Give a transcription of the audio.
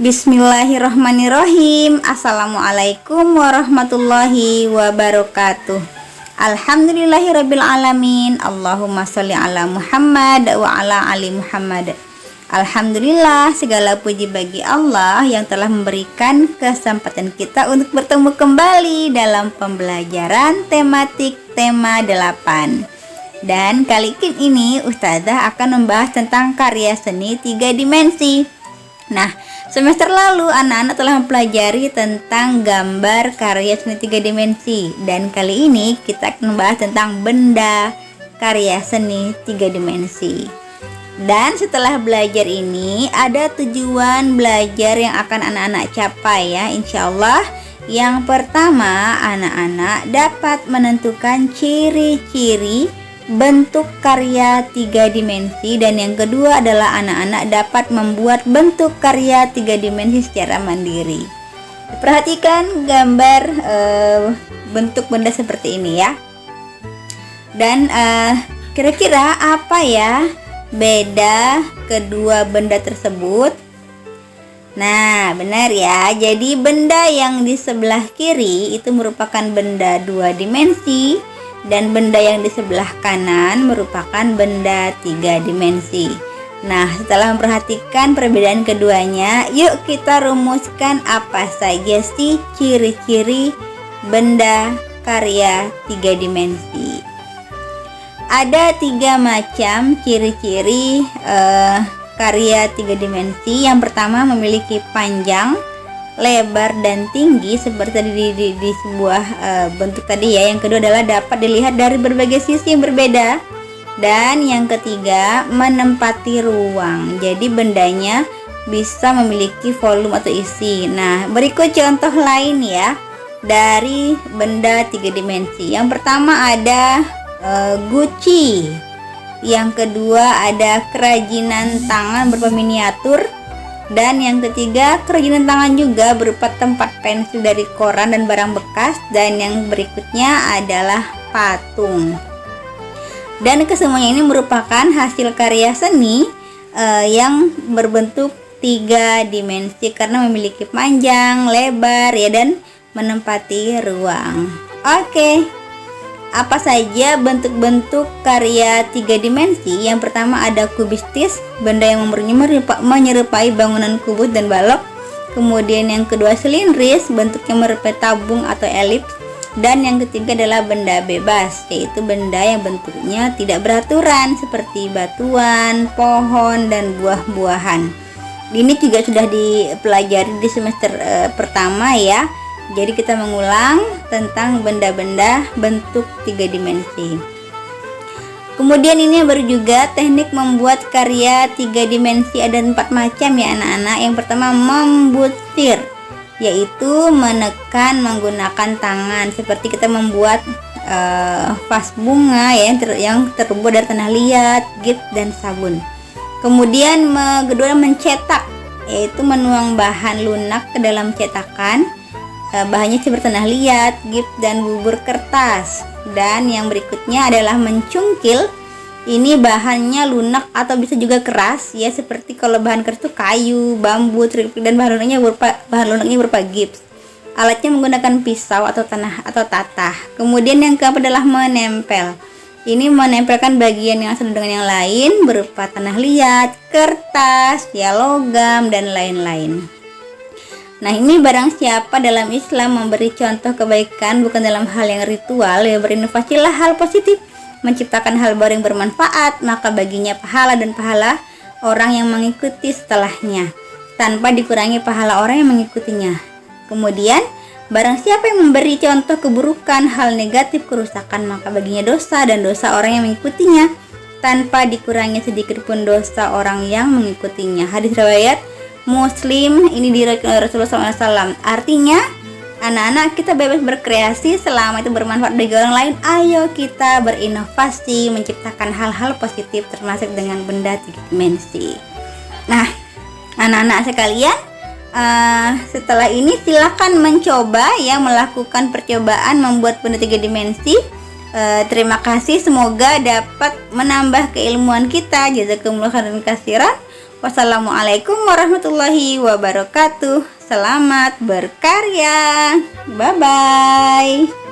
Bismillahirrahmanirrahim. Assalamualaikum warahmatullahi wabarakatuh. Alhamdulillahirabbil alamin. Allahumma sholli ala Muhammad wa ala ali Muhammad. Alhamdulillah, segala puji bagi Allah yang telah memberikan kesempatan kita untuk bertemu kembali dalam pembelajaran tematik tema 8. Dan kali ini Ustazah akan membahas tentang karya seni 3 dimensi. Nah, semester lalu anak-anak telah mempelajari tentang gambar karya seni 3 dimensi. Dan kali ini kita akan membahas tentang benda karya seni 3 dimensi. Dan setelah belajar ini ada tujuan belajar yang akan anak-anak capai ya, insya Allah. Yang pertama, anak-anak dapat menentukan ciri-ciri bentuk karya 3 dimensi, dan yang kedua adalah anak-anak dapat membuat bentuk karya 3 dimensi secara mandiri. Perhatikan gambar bentuk benda seperti ini ya. Dan kira-kira apa ya beda kedua benda tersebut? Nah, benar ya. Jadi benda yang di sebelah kiri itu merupakan benda 2 dimensi, dan benda yang di sebelah kanan merupakan benda 3 dimensi. Nah, setelah memperhatikan perbedaan keduanya, yuk kita rumuskan apa saja sih ciri-ciri benda karya 3 dimensi. Ada 3 macam ciri-ciri karya 3 dimensi. Yang pertama, memiliki panjang, lebar dan tinggi seperti tadi di sebuah bentuk tadi ya. Yang kedua adalah dapat dilihat dari berbagai sisi yang berbeda. Dan yang ketiga, menempati ruang. Jadi bendanya bisa memiliki volume atau isi. Nah, berikut contoh lain ya dari benda 3 dimensi. Yang pertama ada guci. Yang kedua ada kerajinan tangan berupa miniatur. Dan yang ketiga, kerajinan tangan juga berupa tempat pensil dari koran dan barang bekas. Dan yang berikutnya adalah patung. Dan kesemuanya ini merupakan hasil karya seni yang berbentuk 3 dimensi karena memiliki panjang, lebar ya, dan menempati ruang. Oke. Apa saja bentuk-bentuk karya 3 dimensi? Yang pertama ada kubistis, benda yang menyerupai bangunan kubus dan balok. Kemudian yang kedua silindris, bentuknya menyerupai tabung atau elips. Dan yang ketiga adalah benda bebas, yaitu benda yang bentuknya tidak beraturan seperti batuan, pohon, dan buah-buahan. Ini juga sudah dipelajari di semester pertama ya. Jadi kita mengulang tentang benda-benda bentuk 3 dimensi. Kemudian ini baru juga teknik membuat karya 3 dimensi. Ada 4 macam ya anak-anak. Yang pertama membutir, yaitu menekan menggunakan tangan, seperti kita membuat vas bunga ya, yang terbuat dari tanah liat, gips, dan sabun. Kemudian kedua mencetak, yaitu menuang bahan lunak ke dalam cetakan. Bahannya seperti tanah liat, gips, dan bubur kertas. Dan yang berikutnya adalah mencungkil. Ini bahannya lunak atau bisa juga keras ya, seperti kalau bahan keras itu kayu, bambu, triplik, dan bahan lunaknya berupa gips. Alatnya menggunakan pisau atau tatah. Kemudian yang keempat adalah menempel. Ini menempelkan bagian yang sama dengan yang lain berupa tanah liat, kertas, ya, logam, dan lain-lain. Nah, ini barang siapa dalam Islam memberi contoh kebaikan bukan dalam hal yang ritual, ya berinovasilah hal positif, menciptakan hal baru yang bermanfaat, maka baginya pahala dan pahala orang yang mengikuti setelahnya, tanpa dikurangi pahala orang yang mengikutinya. Kemudian, barang siapa yang memberi contoh keburukan, hal negatif, kerusakan, maka baginya dosa dan dosa orang yang mengikutinya, tanpa dikurangi sedikit pun dosa orang yang mengikutinya. Hadis riwayat Muslim, ini diriwayatkan oleh Rasulullah SAW. Artinya, anak-anak kita bebas berkreasi selama itu bermanfaat bagi orang lain. Ayo kita berinovasi, menciptakan hal-hal positif, termasuk dengan benda 3 dimensi. Nah, anak-anak sekalian, setelah ini silakan mencoba ya, melakukan percobaan membuat benda 3 dimensi. Terima kasih, semoga dapat menambah keilmuan kita. Jazakumullah khairan katsiran. Wassalamualaikum warahmatullahi wabarakatuh. Selamat berkarya. Bye bye.